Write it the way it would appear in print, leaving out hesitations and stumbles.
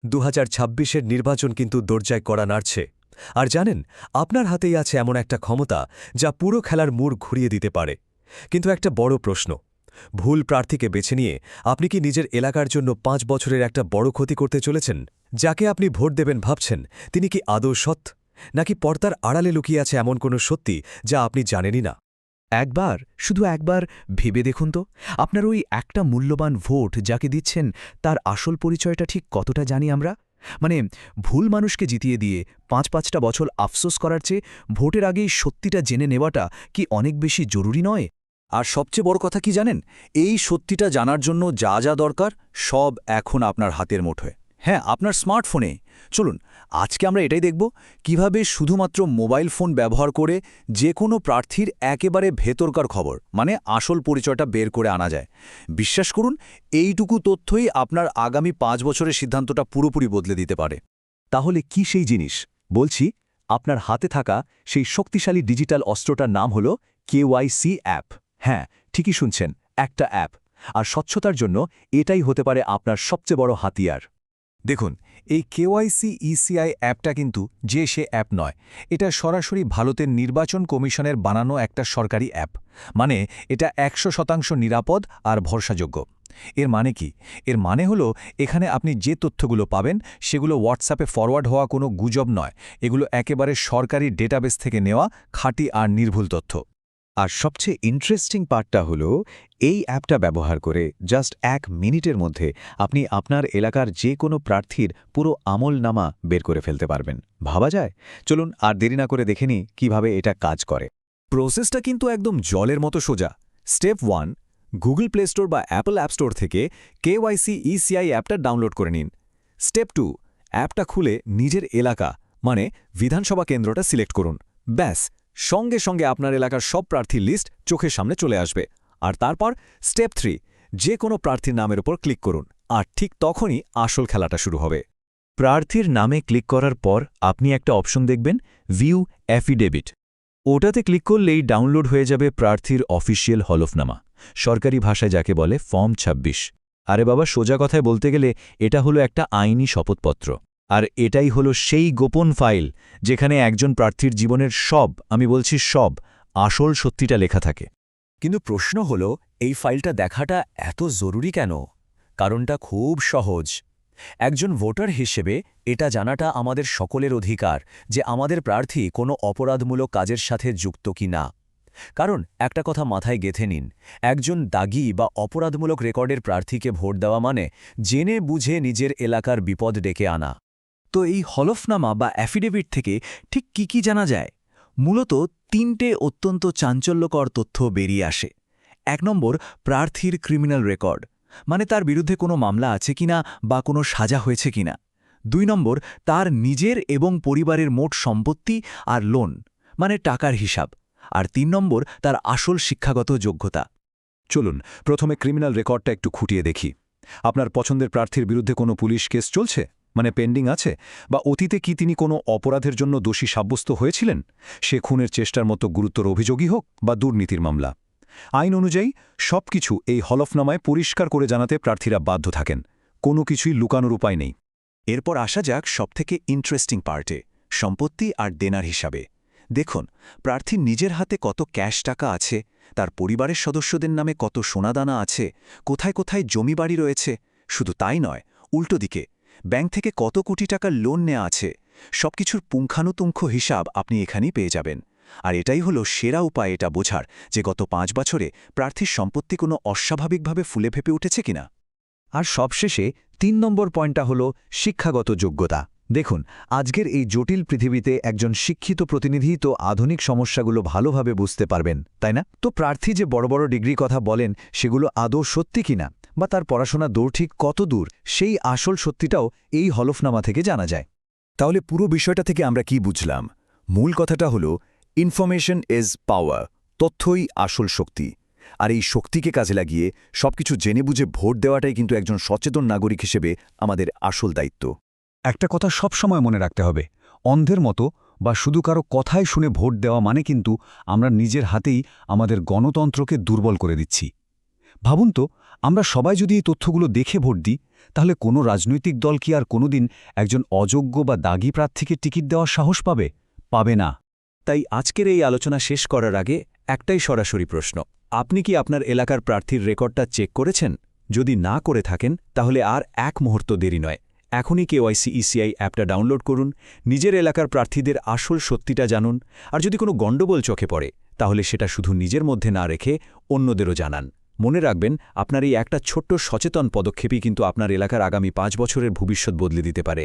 2026-এর নির্বাচন কিন্তু দরজায় কড়া নাড়ছে। আর জানেন, আপনার হাতেই আছে এমন একটা ক্ষমতা যা পুরো খেলার মোড় ঘুরিয়ে দিতে পারে। কিন্তু একটা বড় প্রশ্ন, ভুল প্রার্থীকে বেছে নিয়ে আপনি কি নিজের এলাকার জন্য 5 বছরের একটা বড় ক্ষতি করতে চলেছেন? যাকে আপনি ভোট দেবেন ভাবছেন, তিনি কি আদৌ সৎ, নাকি পর্দার আড়ালে লুকিয়ে আছে এমন কোনো সত্যি যা আপনি জানেনই না? শুধু একবার ভেবে দেখুন তো, আপনার ওই একটা মূল্যবান ভোট যাকে দিচ্ছেন তার আসল পরিচয়টা ঠিক কতটা জানি আমরা? মানে, ভুল মানুষকে জিতিয়ে দিয়ে 5-5টা বছর আফসোস করার চেয়ে ভোটের আগেই সত্যিটা জেনে নেওয়াটা কি অনেক বেশি জরুরি নয়? আর সবচেয়ে বড় কথা কি জানেন, এই সত্যিটা জানার জন্য যা যা দরকার সব এখন আপনার হাতের মুঠোয়। হ্যাঁ, আপনার স্মার্টফোনে। চলুন আজকে আমরা এটাই দেখব, কিভাবে শুধুমাত্র মোবাইল ফোন ব্যবহার করে যে কোনো প্রার্থীর একেবারে ভেতরকার খবর, মানে আসল পরিচয়টা বের করে আনা যায়। বিশ্বাস করুন, এইটুকু তথ্যই আপনার আগামী 5 বছরের সিদ্ধান্তটা পুরোপুরি বদলে দিতে পারে। তাহলে কি সেই জিনিস? বলছি, আপনার হাতে থাকা সেই শক্তিশালী ডিজিটাল অস্ত্রটার নাম হল কেওয়াইসি অ্যাপ। হ্যাঁ, ঠিকই শুনছেন, একটা অ্যাপ। আর স্বচ্ছতার জন্য এটাই হতে পারে আপনার সবচেয়ে বড় হাতিয়ার। দেখুন, এই কেওয়াইসি ইসিআই অ্যাপটা কিন্তু যে সে অ্যাপ নয়। এটা সরাসরি ভারতের নির্বাচন কমিশনের বানানো একটা সরকারি অ্যাপ। মানে এটা 100% নিরাপদ আর ভরসাযোগ্য। এর মানে কি? এর মানে হলো, এখানে আপনি যে তথ্যগুলো পাবেন সেগুলো হোয়াটসঅ্যাপে ফরওয়ার্ড হওয়া কোনো গুজব নয়। এগুলো একেবারে সরকারি ডেটাবেস থেকে নেওয়া খাঁটি আর নির্ভুল তথ্য। আর সবচেয়ে ইন্টারেস্টিং পার্টটা হলো, এই অ্যাপটা ব্যবহার করে জাস্ট 1 মিনিটের মধ্যে আপনি আপনার এলাকার যে কোনো প্রার্থীর পুরো আমলনামা বের করে ফেলতে পারবেন। ভাবা যায়? চলুন আর দেরি না করে দেখে নিই কিভাবে এটা কাজ করে। প্রসেসটা কিন্তু একদম জলের মতো সোজা। স্টেপ 1, গুগল প্লে স্টোর বা অ্যাপল অ্যাপ স্টোর থেকে কেওয়াইসি ইসিআই অ্যাপটা ডাউনলোড করে নিন। স্টেপ 2, অ্যাপটা খুলে নিজের এলাকা মানে বিধানসভা কেন্দ্রটা সিলেক্ট করুন। ব্যাস, সঙ্গে সঙ্গে আপনার এলাকার সব প্রার্থীর লিস্ট চোখের সামনে চলে আসবে। আর তারপর স্টেপ 3, যে কোনো প্রার্থীর নামের উপর ক্লিক করুন। আর ঠিক তখনই আসল খেলাটা শুরু হবে। প্রার্থীর নামে ক্লিক করার পর আপনি একটা অপশন দেখবেন, ভিউ অ্যাফিডেভিট। ওটাতে ক্লিক করলেই ডাউনলোড হয়ে যাবে প্রার্থীর অফিসিয়াল হলফনামা, সরকারি ভাষায় যাকে বলে ফর্ম 26। আরে বাবা, সোজা কথায় বলতে গেলে এটা হলো একটা আইনি শপথপত্র। আর এটাই হলো সেই গোপন ফাইল যেখানে একজন প্রার্থীর জীবনের সব, আমি বলছি সব, আসল সত্যিটা লেখা থাকে। কিন্তু প্রশ্ন হল, এই ফাইলটা দেখাটা এত জরুরি কেন? কারণটা খুব সহজ। একজন ভোটার হিসেবে এটা জানাটা আমাদের সকলের অধিকার যে আমাদের প্রার্থী কোনো অপরাধমূলক কাজের সাথে যুক্ত কি না। কারণ একটা কথা মাথায় গেঁথে নিন, একজন দাগী বা অপরাধমূলক রেকর্ডের প্রার্থীকে ভোট দেওয়া মানে জেনে বুঝে নিজের এলাকার বিপদ ডেকে আনা। তো এই হলফনামা বা অ্যাফিডেভিট থেকে ঠিক কি জানা যায়? মূলত 3টে অত্যন্ত চাঞ্চল্যকর তথ্য বেরিয়ে আসে। 1 নম্বর, প্রার্থীর ক্রিমিনাল রেকর্ড, মানে তার বিরুদ্ধে কোনো মামলা আছে কিনা বা কোনো সাজা হয়েছে কিনা। 2 নম্বর, তার নিজের এবং পরিবারের মোট সম্পত্তি আর লোন, মানে টাকার হিসাব। আর 3 নম্বর, তার আসল শিক্ষাগত যোগ্যতা। চলুন প্রথমে ক্রিমিনাল রেকর্ডটা একটু খুঁটিয়ে দেখি। আপনার পছন্দের প্রার্থীর বিরুদ্ধে কোনো পুলিশ কেস চলছে, মানে পেন্ডিং আছে? বা অতীতে কি তিনি কোনো অপরাধের জন্য দোষী সাব্যস্ত হয়েছিলেন? সে খুনের চেষ্টার মতো গুরুতর অভিযোগই হোক বা দুর্নীতির মামলা। আইন অনুযায়ী সবকিছু এই হলফনামায় পরিষ্কার করে জানাতে প্রার্থীরা বাধ্য থাকেন। কোনো কিছুই লুকানোর উপায় নেই। এরপর আসা যাক সবথেকে ইন্টারেস্টিং পার্টে, সম্পত্তি আর দেনার হিসাবে। দেখুন, প্রার্থীর নিজের হাতে কত ক্যাশ টাকা আছে, তার পরিবারের সদস্যদের নামে কত সোনাদানা আছে, কোথায় কোথায় জমি বাড়ি রয়েছে। শুধু তাই নয়, উল্টো দিকে ব্যাংক থেকে কত কোটি টাকার লোন নেওয়া আছে, সবকিছুর পুঙ্খানুপুঙ্খ হিসাব আপনি এখানেই পেয়ে যাবেন। আর এটাই হলো সেরা উপায় এটা বোঝার যে গত 5 বছরে প্রার্থীর সম্পত্তি কোনো অস্বাভাবিকভাবে ফুলে ফেপে উঠেছে কিনা। আর সবশেষে 3 নম্বর পয়েন্টটা হলো শিক্ষাগত যোগ্যতা। দেখুন, আজকের এই জটিল পৃথিবীতে একজন শিক্ষিত প্রতিনিধি তো আধুনিক সমস্যাগুলো ভালোভাবে বুঝতে পারবেন, তাই না? তো প্রার্থী যে বড় বড় ডিগ্রি কথা বলেন সেগুলো আদৌ সত্যি কিনা, বা তার পড়াশোনা দৌড় ঠিক কত দূর, সেই আসল সত্যিটাও এই হলফনামা থেকে জানা যায়। তাহলে পুরো বিষয়টা থেকে আমরা কি বুঝলাম? মূল কথাটা হলো, ইনফরমেশন ইজ পাওয়ার, তথ্যই আসল শক্তি। আর এই শক্তিকে কাজে লাগিয়ে সবকিছু জেনে বুঝে ভোট দেওয়াটাই কিন্তু একজন সচেতন নাগরিক হিসেবে আমাদের আসল দায়িত্ব। একটা কথা সবসময় মনে রাখতে হবে, অন্ধের মতো বা শুধু কারো কথায় শুনে ভোট দেওয়া মানে কিন্তু আমরা নিজের হাতেই আমাদের গণতন্ত্রকে দুর্বল করে দিচ্ছি। ভাবুন তো, আমরা সবাই যদি এই তথ্যগুলো দেখে ভোট দিই তাহলে কোনো রাজনৈতিক দল কি আর কোনোদিন একজন অযোগ্য বা দাগী প্রার্থীকে টিকিট দেওয়ার সাহস পাবে? পাবে না। তাই আজকের এই আলোচনা শেষ করার আগে একটাই সরাসরি প্রশ্ন, আপনি কি আপনার এলাকার প্রার্থীর রেকর্ডটা চেক করেছেন? যদি না করে থাকেন তাহলে আর এক মুহূর্ত দেরি নয়, এখনই কেওয়াইসি ইসিআই অ্যাপটা ডাউনলোড করুন, নিজের এলাকার প্রার্থীদের আসল সত্যিটা জানুন, আর যদি কোনো গণ্ডগোল চোখে পড়ে তাহলে সেটা শুধু নিজের মধ্যে না রেখে অন্যদেরও জানান। মনে রাখবেন, আপনার এই একটা ছোট্ট সচেতন পদক্ষেপই কিন্তু আপনার এলাকার আগামী 5 বছরের ভবিষ্যৎ বদলে দিতে পারে।